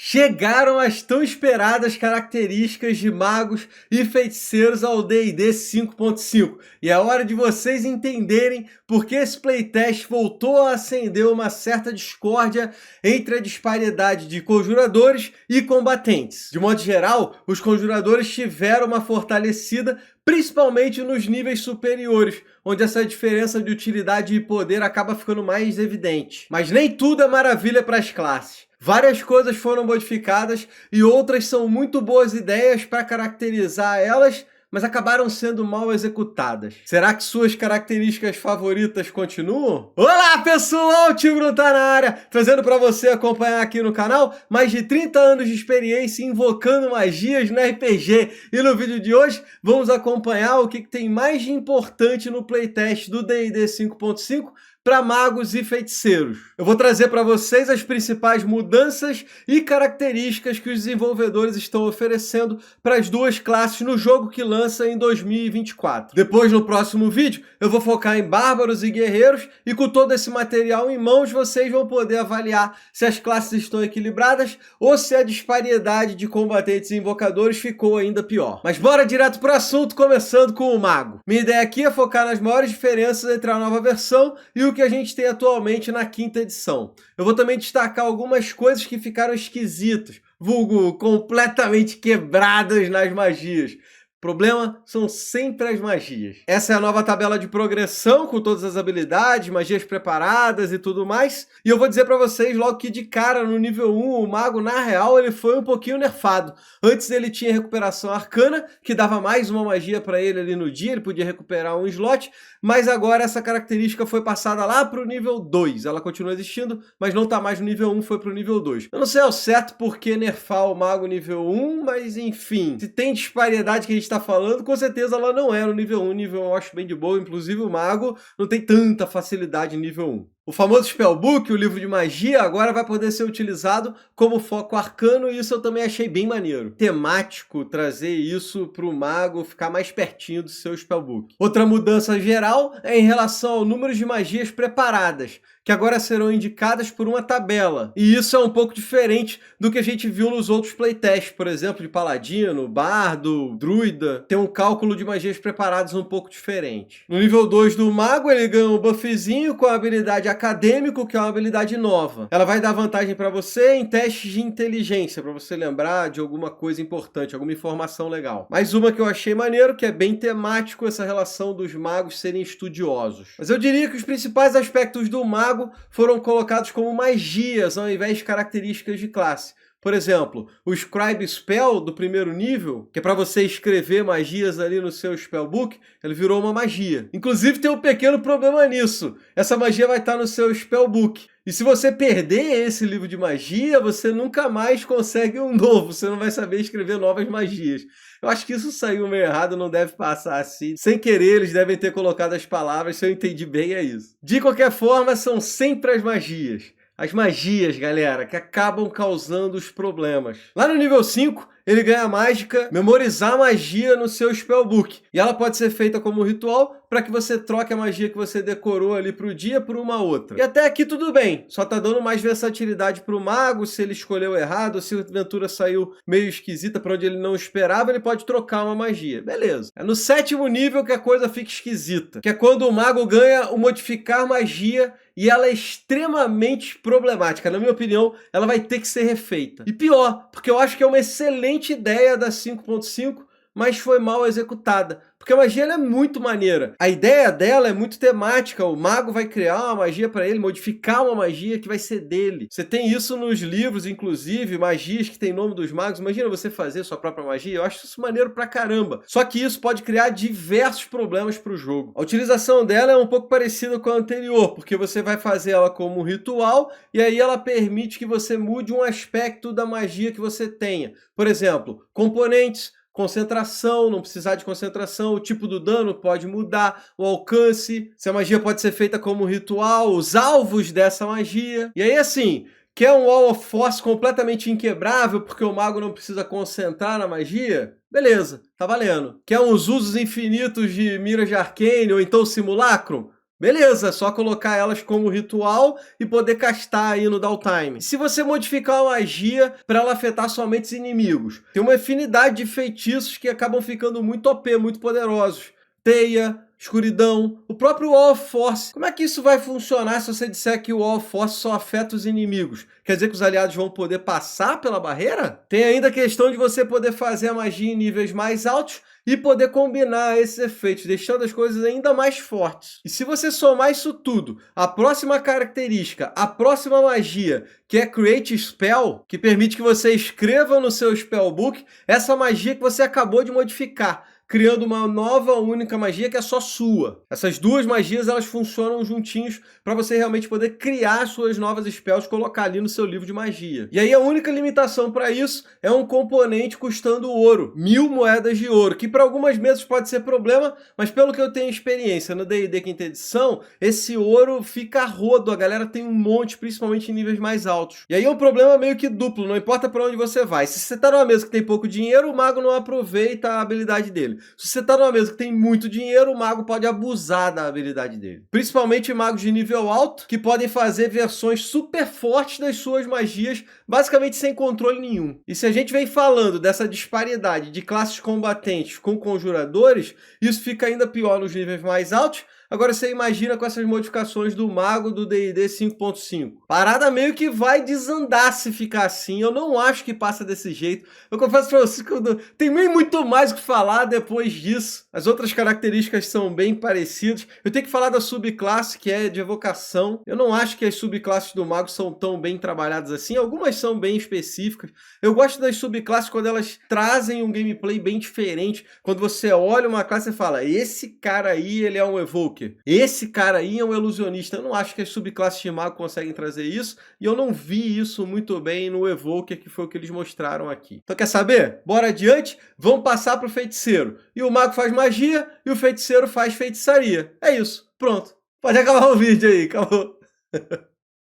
Chegaram as tão esperadas características de magos e feiticeiros ao D&D 5.5 e é hora de vocês entenderem por que esse playtest voltou a acender uma certa discórdia entre a disparidade de conjuradores e combatentes. De modo geral, os conjuradores tiveram uma fortalecida principalmente nos níveis superiores, onde essa diferença de utilidade e poder acaba ficando mais evidente. Mas nem tudo é maravilha para as classes. Várias coisas foram modificadas e outras são muito boas ideias para caracterizar elas, mas acabaram sendo mal executadas. Será que suas características favoritas continuam? Olá pessoal, o Tigro tá na área, trazendo para você acompanhar aqui no canal mais de 30 anos de experiência invocando magias no RPG. E no vídeo de hoje vamos acompanhar o que tem mais de importante no playtest do D&D 5.5 para magos e feiticeiros. Eu vou trazer para vocês as principais mudanças e características que os desenvolvedores estão oferecendo para as duas classes no jogo que lança em 2024. Depois, no próximo vídeo, eu vou focar em bárbaros e guerreiros e com todo esse material em mãos, vocês vão poder avaliar se as classes estão equilibradas ou se a disparidade de combatentes e invocadores ficou ainda pior. Mas bora direto para o assunto, começando com o mago. Minha ideia aqui é focar nas maiores diferenças entre a nova versão e o que a gente tem atualmente na 5ª edição. Eu vou também destacar algumas coisas que ficaram esquisitas, vulgo completamente quebradas nas magias. O problema são sempre as magias. Essa é a nova tabela de progressão com todas as habilidades, magias preparadas e tudo mais. E eu vou dizer para vocês logo que de cara no nível 1 o mago na real ele foi um pouquinho nerfado. Antes ele tinha recuperação arcana, que dava mais uma magia para ele ali no dia, ele podia recuperar um slot, mas agora essa característica foi passada lá para o nível 2. Ela continua existindo, mas não está mais no nível 1, foi para o nível 2. Eu não sei ao certo por que nerfar o mago nível 1, mas enfim, se tem disparidade que a gente está falando, com certeza ela não é no nível 1, nível 1 eu acho bem de boa, inclusive o mago não tem tanta facilidade em nível 1. O famoso Spellbook, o livro de magia, agora vai poder ser utilizado como foco arcano e isso eu também achei bem maneiro. Temático trazer isso para o mago ficar mais pertinho do seu Spellbook. Outra mudança geral é em relação ao número de magias preparadas, que agora serão indicadas por uma tabela. E isso é um pouco diferente do que a gente viu nos outros playtests, por exemplo, de Paladino, Bardo, Druida. Tem um cálculo de magias preparadas um pouco diferente. No nível 2 do Mago, ele ganha um buffzinho com a habilidade Acadêmico, que é uma habilidade nova. Ela vai dar vantagem para você em testes de inteligência, para você lembrar de alguma coisa importante, alguma informação legal. Mais uma que eu achei maneiro, que é bem temático, essa relação dos magos serem estudiosos. Mas eu diria que os principais aspectos do mago foram colocados como magias ao invés de características de classe. Por exemplo, o Scribe Spell do primeiro nível, que é para você escrever magias ali no seu Spellbook, ele virou uma magia. Inclusive tem um pequeno problema nisso. Essa magia vai estar no seu Spellbook. E se você perder esse livro de magia, você nunca mais consegue um novo. Você não vai saber escrever novas magias. Eu acho que isso saiu meio errado, não deve passar assim. Sem querer, eles devem ter colocado as palavras, se eu entendi bem, é isso. De qualquer forma, são sempre as magias. As magias, galera, que acabam causando os problemas. Lá no nível 5, ele ganha a mágica memorizar magia no seu Spellbook. E ela pode ser feita como ritual para que você troque a magia que você decorou ali para o dia por uma outra. E até aqui tudo bem, só tá dando mais versatilidade para o mago, se ele escolheu errado, se a aventura saiu meio esquisita para onde ele não esperava, ele pode trocar uma magia. Beleza. É no 7º nível que a coisa fica esquisita, que é quando o mago ganha o modificar magia e ela é extremamente problemática. Na minha opinião, ela vai ter que ser refeita. E pior, porque eu acho que é uma excelente ideia da 5.5, mas foi mal executada. Porque a magia ela é muito maneira. A ideia dela é muito temática. O mago vai criar uma magia para ele, modificar uma magia que vai ser dele. Você tem isso nos livros, inclusive, magias que tem nome dos magos. Imagina você fazer sua própria magia. Eu acho isso maneiro pra caramba. Só que isso pode criar diversos problemas para o jogo. A utilização dela é um pouco parecida com a anterior, porque você vai fazer ela como um ritual e aí ela permite que você mude um aspecto da magia que você tenha. Por exemplo, componentes, concentração, não precisar de concentração, o tipo do dano pode mudar, o alcance, se a magia pode ser feita como ritual, os alvos dessa magia. E aí assim, quer um Wall of Force completamente inquebrável porque o mago não precisa concentrar na magia? Beleza, tá valendo. Quer uns usos infinitos de miras de Arcane ou então simulacro? beleza, é só colocar elas como ritual e poder castar aí no downtime. Se você modificar a magia para ela afetar somente os inimigos, tem uma infinidade de feitiços que acabam ficando muito OP, muito poderosos. Teia, escuridão, o próprio Wall of Force. Como é que isso vai funcionar se você disser que o Wall of Force só afeta os inimigos? Quer dizer que os aliados vão poder passar pela barreira? Tem ainda a questão de você poder fazer a magia em níveis mais altos e poder combinar esses efeitos, deixando as coisas ainda mais fortes. E se você somar isso tudo, a próxima característica, a próxima magia, que é Create Spell, que permite que você escreva no seu Spellbook essa magia que você acabou de modificar, criando uma nova única magia que é só sua. Essas duas magias, elas funcionam juntinhos para você realmente poder criar suas novas spells e colocar ali no seu livro de magia. E aí a única limitação para isso é um componente custando ouro, 1000 moedas de ouro, que para algumas mesas pode ser problema, mas pelo que eu tenho experiência no D&D quinta edição, esse ouro fica a rodo, a galera tem um monte, principalmente em níveis mais altos. E aí é um problema meio que duplo, não importa para onde você vai. Se você tá numa mesa que tem pouco dinheiro, o mago não aproveita a habilidade dele. Se você tá numa mesa que tem muito dinheiro, o mago pode abusar da habilidade dele. Principalmente magos de nível alto, que podem fazer versões super fortes das suas magias, basicamente sem controle nenhum. E se a gente vem falando dessa disparidade de classes combatentes com conjuradores, isso fica ainda pior nos níveis mais altos. Agora você imagina com essas modificações do mago do D&D 5.5. Parada meio que vai desandar se ficar assim. Eu não acho que passa desse jeito. Eu confesso pra vocês que tem nem muito mais o que falar depois disso. As outras características são bem parecidas. Eu tenho que falar da subclasse, que é de evocação. Eu não acho que as subclasses do mago são tão bem trabalhadas assim. Algumas são bem específicas. Eu gosto das subclasses quando elas trazem um gameplay bem diferente. Quando você olha uma classe e fala, esse cara aí, ele é um evoker. Esse cara aí é um ilusionista. Eu não acho que as subclasses de mago conseguem trazer isso, e eu não vi isso muito bem no Evoker, que foi o que eles mostraram aqui. Então quer saber? Bora adiante? Vamos passar para o feiticeiro. E o mago faz magia, e o feiticeiro faz feitiçaria. É isso. Pronto. Pode acabar o vídeo aí. Acabou.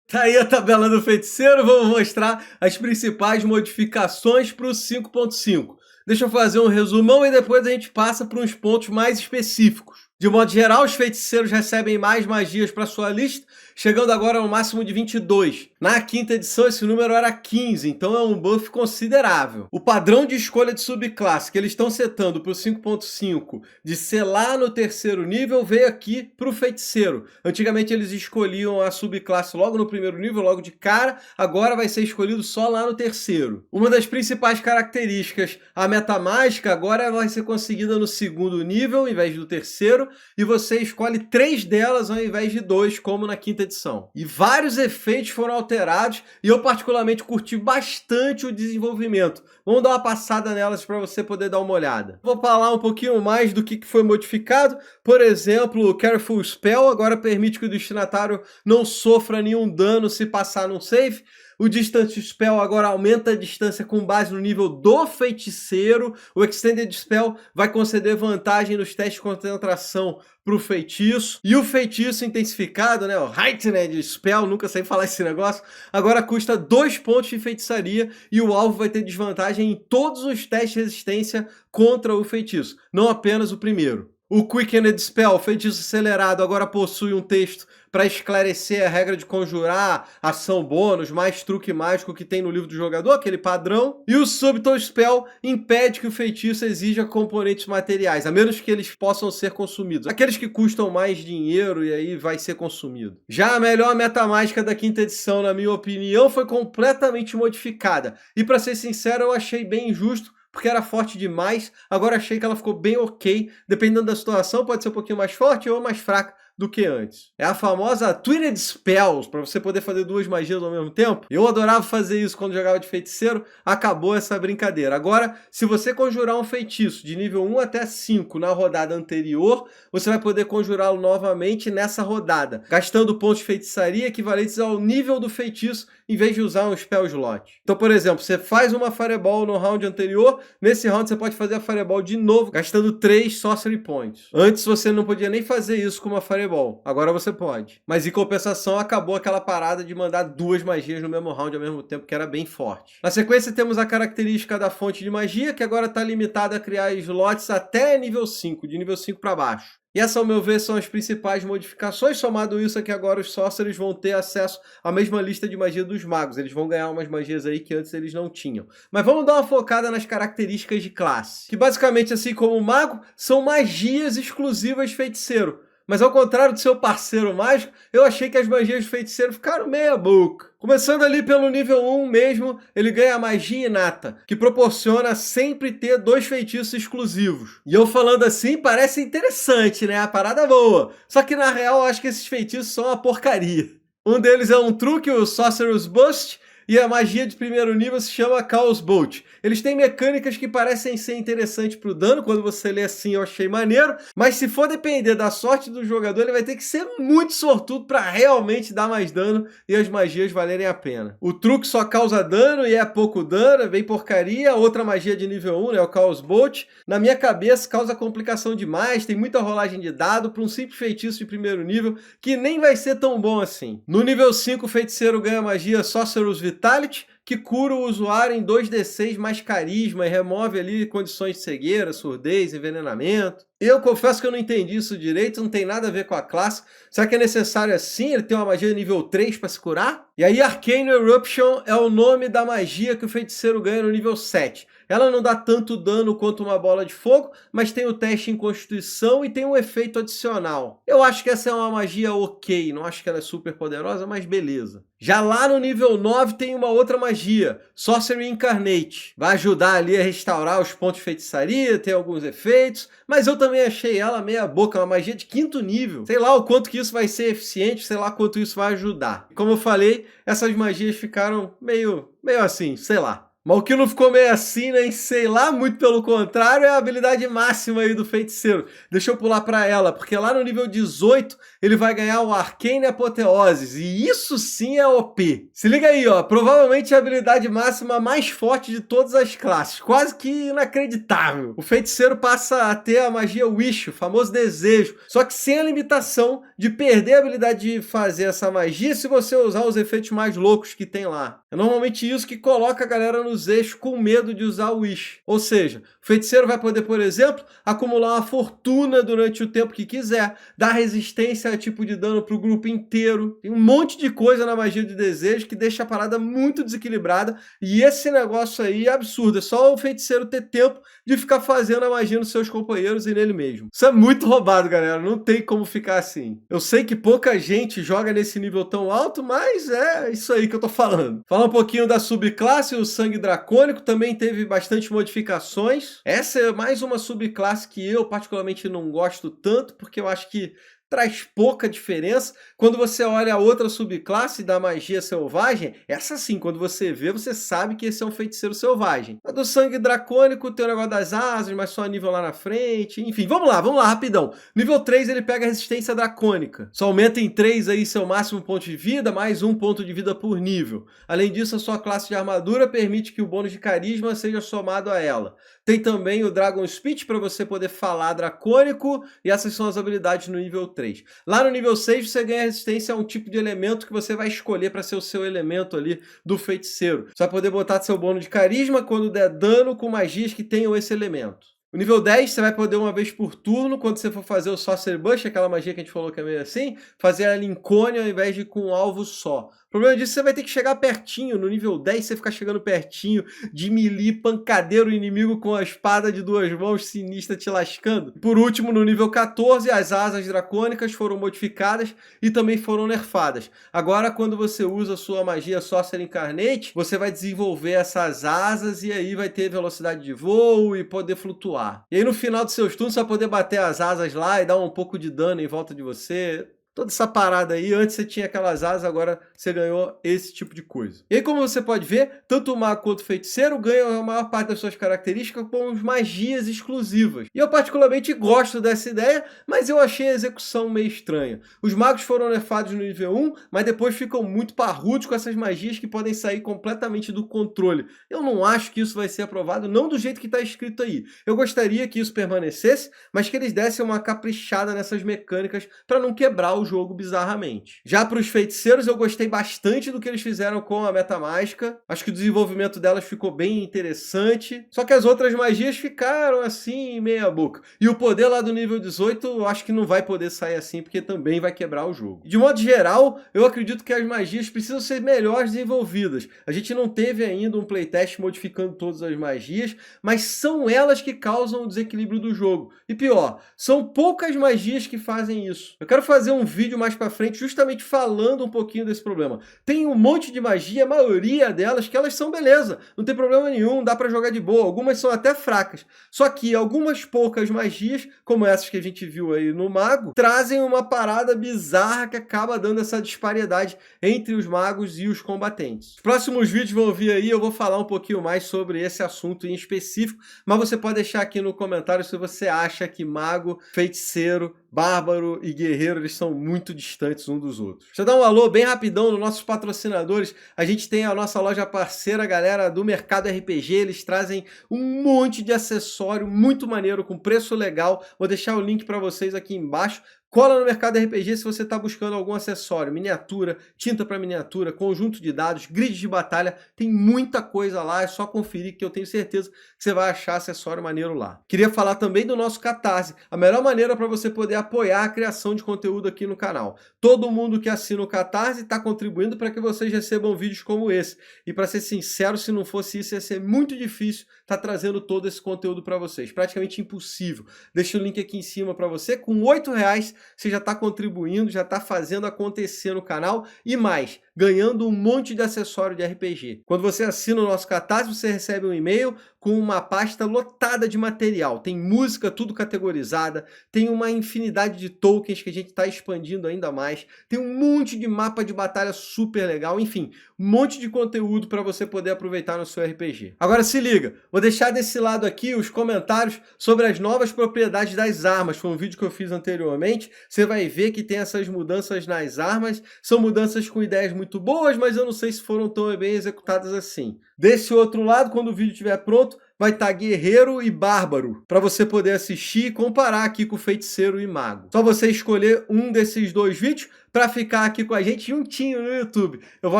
Tá aí a tabela do feiticeiro. Vamos mostrar as principais modificações para o 5.5. Deixa eu fazer um resumão e depois a gente passa para uns pontos mais específicos. De modo geral, os feiticeiros recebem mais magias para sua lista, chegando agora ao máximo de 22. Na quinta edição, esse número era 15, então é um buff considerável. O padrão de escolha de subclasse que eles estão setando para o 5.5 de ser lá no terceiro nível veio aqui para o feiticeiro. Antigamente eles escolhiam a subclasse logo no primeiro nível, logo de cara, agora vai ser escolhido só lá no terceiro. Uma das principais características, a metamágica, agora vai ser conseguida no segundo nível, ao invés do terceiro, e você escolhe 3 delas ao invés de 2, como na quinta edição. E vários efeitos foram alterados, e eu particularmente curti bastante o desenvolvimento. Vamos dar uma passada nelas para você poder dar uma olhada. Vou falar um pouquinho mais do que foi modificado. Por exemplo, o Careful Spell agora permite que o destinatário não sofra nenhum dano se passar num save. O Distance Spell agora aumenta a distância com base no nível do feiticeiro. O Extended Spell vai conceder vantagem nos testes de concentração para o feitiço. E o feitiço intensificado, né, o Heightened Spell, nunca sei falar esse negócio, agora custa 2 pontos de feitiçaria e o alvo vai ter desvantagem em todos os testes de resistência contra o feitiço, não apenas o primeiro. O Quickened Spell, feitiço acelerado, agora possui um texto para esclarecer a regra de conjurar, ação bônus, mais truque mágico que tem no livro do jogador, aquele padrão. E o Subtle Spell impede que o feitiço exija componentes materiais, a menos que eles possam ser consumidos. Aqueles que custam mais dinheiro e aí vai ser consumido. Já a melhor metamágica da quinta edição, na minha opinião, foi completamente modificada. E para ser sincero, eu achei bem injusto, porque era forte demais. Agora achei que ela ficou bem ok. Dependendo da situação, pode ser um pouquinho mais forte ou mais fraca do que antes. É a famosa Twined Spells, para você poder fazer 2 magias ao mesmo tempo. Eu adorava fazer isso quando jogava de feiticeiro, acabou essa brincadeira. Agora, se você conjurar um feitiço de nível 1 até 5 na rodada anterior, você vai poder conjurá-lo novamente nessa rodada, gastando pontos de feitiçaria equivalentes ao nível do feitiço, em vez de usar um spell slot. Então, por exemplo, você faz uma Fireball no round anterior, nesse round você pode fazer a Fireball de novo, gastando 3 Sorcery Points. Antes você não podia nem fazer isso com uma Fireball, agora você pode. Mas em compensação, acabou aquela parada de mandar 2 magias no mesmo round ao mesmo tempo, que era bem forte. Na sequência temos a característica da fonte de magia, que agora está limitada a criar slots até nível 5, de nível 5 para baixo. E essa, ao meu ver, são as principais modificações. Somado isso, é que agora os Sorcerers vão ter acesso à mesma lista de magia dos magos. Eles vão ganhar umas magias aí que antes eles não tinham. Mas vamos dar uma focada nas características de classe, que basicamente, assim como o mago, são magias exclusivas de feiticeiro. Mas ao contrário do seu parceiro mágico, eu achei que as magias do feiticeiro ficaram meia boca. Começando ali pelo nível 1 mesmo, ele ganha a magia inata, que proporciona sempre ter 2 feitiços exclusivos. E eu falando assim, parece interessante, né? A parada boa. Só que na real, eu acho que esses feitiços são uma porcaria. Um deles é um truque, o Sorcerer's Bust, e a magia de primeiro nível se chama Chaos Bolt. Eles têm mecânicas que parecem ser interessantes pro dano, quando você lê assim eu achei maneiro, mas se for depender da sorte do jogador, ele vai ter que ser muito sortudo para realmente dar mais dano e as magias valerem a pena. O truque só causa dano e é pouco dano, é bem porcaria. Outra magia de nível 1, né, o Chaos Bolt, na minha cabeça causa complicação demais, tem muita rolagem de dado para um simples feitiço de primeiro nível que nem vai ser tão bom assim. No nível 5, o feiticeiro ganha a magia Sorcerer's Vitality, que cura o usuário em 2d6 mais carisma e remove ali condições de cegueira, surdez, envenenamento. Eu confesso que eu não entendi isso direito, não tem nada a ver com a classe. Será que é necessário assim? Ele tem uma magia nível 3 para se curar? E aí Arcane Eruption é o nome da magia que o feiticeiro ganha no nível 7. Ela não dá tanto dano quanto uma bola de fogo, mas tem o teste em Constituição e tem um efeito adicional. Eu acho que essa é uma magia ok, não acho que ela é super poderosa, mas beleza. Já lá no nível 9 tem uma outra magia, Sorcery Incarnate. Vai ajudar ali a restaurar os pontos de feitiçaria, tem alguns efeitos, mas eu também achei ela meia boca, uma magia de 5º nível. Sei lá o quanto que isso vai ser eficiente, sei lá quanto isso vai ajudar. Como eu falei, essas magias ficaram meio assim, sei lá. Mas o que não ficou meio assim, nem sei lá, muito pelo contrário, é a habilidade máxima aí do feiticeiro. Deixa eu pular para ela, porque lá no nível 18 ele vai ganhar o Arcane Apoteoses, e isso sim é OP. Se liga aí, ó, provavelmente a habilidade máxima mais forte de todas as classes, quase que inacreditável. O feiticeiro passa a ter a magia Wish, o famoso desejo, só que sem a limitação de perder a habilidade de fazer essa magia se você usar os efeitos mais loucos que tem lá. É normalmente isso que coloca a galera nos eixos com medo de usar o Wish. Ou seja, o feiticeiro vai poder, por exemplo, acumular uma fortuna durante o tempo que quiser, dar resistência a tipo de dano para o grupo inteiro. Tem um monte de coisa na magia de desejo que deixa a parada muito desequilibrada, e esse negócio aí é absurdo. É só o feiticeiro ter tempo de ficar fazendo a magia nos seus companheiros e nele mesmo. Isso é muito roubado, galera. Não tem como ficar assim. Eu sei que pouca gente joga nesse nível tão alto, mas é isso aí que eu tô falando. Falar um pouquinho da subclasse, o Sangue Dracônico também teve bastante modificações. Essa é mais uma subclasse que eu particularmente não gosto tanto, porque eu acho que traz pouca diferença. Quando você olha a outra subclasse da magia selvagem, essa sim, quando você vê, você sabe que esse é um feiticeiro selvagem. A do Sangue Dracônico tem o negócio das asas, mas só nível lá na frente. Enfim, vamos lá, rapidão. Nível 3 ele pega a resistência dracônica. Só aumenta em 3 aí seu máximo ponto de vida, mais 1 ponto de vida por nível. Além disso, a sua classe de armadura permite que o bônus de carisma seja somado a ela. Tem também o Dragon Speech para você poder falar dracônico, e essas são as habilidades no nível 3. Lá no nível 6 você ganha resistência a um tipo de elemento que você vai escolher para ser o seu elemento ali do feiticeiro. Você vai poder botar seu bônus de carisma quando der dano com magias que tenham esse elemento. O nível 10 você vai poder uma vez por turno, quando você for fazer o Sorcerer Bush, aquela magia que a gente falou que é meio assim, fazer ela em cone ao invés de com um alvo só. O problema disso, você vai ter que chegar pertinho. No nível 10, você ficar chegando pertinho de melee, pancadeiro inimigo com a espada de 2 mãos sinistra te lascando. Por último, no nível 14, as asas dracônicas foram modificadas e também foram nerfadas. Agora, quando você usa a sua magia Sorcerer Incarnate, você vai desenvolver essas asas e aí vai ter velocidade de voo e poder flutuar. E aí, no final dos seus turnos, você vai poder bater as asas lá e dar um pouco de dano em volta de você. Toda essa parada aí, antes você tinha aquelas asas, agora você ganhou esse tipo de coisa. E aí, como você pode ver, tanto o mago quanto o feiticeiro ganham a maior parte das suas características com magias exclusivas. E eu particularmente gosto dessa ideia, mas eu achei a execução meio estranha. Os magos foram nerfados no nível 1, mas depois ficam muito parrudos com essas magias que podem sair completamente do controle. Eu não acho que isso vai ser aprovado, não do jeito que está escrito aí. Eu gostaria que isso permanecesse, mas que eles dessem uma caprichada nessas mecânicas para não quebrar o o jogo bizarramente. Já para os feiticeiros, eu gostei bastante do que eles fizeram com a Metamágica. Acho que o desenvolvimento delas ficou bem interessante. Só que as outras magias ficaram assim, meia boca. E o poder lá do nível 18, eu acho que não vai poder sair assim, porque também vai quebrar o jogo. De modo geral, eu acredito que as magias precisam ser melhor desenvolvidas. A gente não teve ainda um playtest modificando todas as magias, mas são elas que causam o desequilíbrio do jogo. E pior, são poucas magias que fazem isso. Eu quero fazer um vídeo mais pra frente justamente falando um pouquinho desse problema. Tem um monte de magia, a maioria delas, que elas são beleza, não tem problema nenhum, dá pra jogar de boa. Algumas são até fracas. Só que algumas poucas magias, como essas que a gente viu aí no mago, trazem uma parada bizarra que acaba dando essa disparidade entre os magos e os combatentes. Os próximos vídeos vão vir aí, eu vou falar um pouquinho mais sobre esse assunto em específico, mas você pode deixar aqui no comentário se você acha que mago, feiticeiro, bárbaro e guerreiro, eles são muito distantes um dos outros. Deixa eu dar um alô bem rapidão nos nossos patrocinadores. A gente tem a nossa loja parceira, galera do Mercado RPG. Eles trazem um monte de acessório muito maneiro, com preço legal. Vou deixar o link para vocês aqui embaixo. Cola no Mercado RPG se você está buscando algum acessório, miniatura, tinta para miniatura, conjunto de dados, grid de batalha, tem muita coisa lá, é só conferir que eu tenho certeza que você vai achar acessório maneiro lá. Queria falar também do nosso Catarse, a melhor maneira para você poder apoiar a criação de conteúdo aqui no canal. Todo mundo que assina o Catarse está contribuindo para que vocês recebam vídeos como esse. E para ser sincero, se não fosse isso, ia ser muito difícil estar trazendo todo esse conteúdo para vocês, praticamente impossível. Deixa o link aqui em cima para você, com R$8 você já está contribuindo, já está fazendo acontecer no canal e mais, ganhando um monte de acessório de RPG. Quando você assina o nosso Catarse, você recebe um e-mail com uma pasta lotada de material. Tem música, tudo categorizada, tem uma infinidade de tokens que a gente está expandindo ainda mais, tem um monte de mapa de batalha super legal, enfim, um monte de conteúdo para você poder aproveitar no seu RPG. Agora se liga, vou deixar desse lado aqui os comentários sobre as novas propriedades das armas. Foi um vídeo que eu fiz anteriormente, você vai ver que tem essas mudanças nas armas, são mudanças com ideias muito boas, mas eu não sei se foram tão bem executadas assim. Desse outro lado, quando o vídeo estiver pronto, vai estar guerreiro e bárbaro, para você poder assistir e comparar aqui com feiticeiro e mago. Só você escolher um desses dois vídeos para ficar aqui com a gente juntinho no YouTube. Eu vou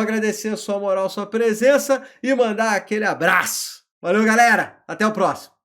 agradecer a sua moral, a sua presença e mandar aquele abraço. Valeu, galera! Até o próximo!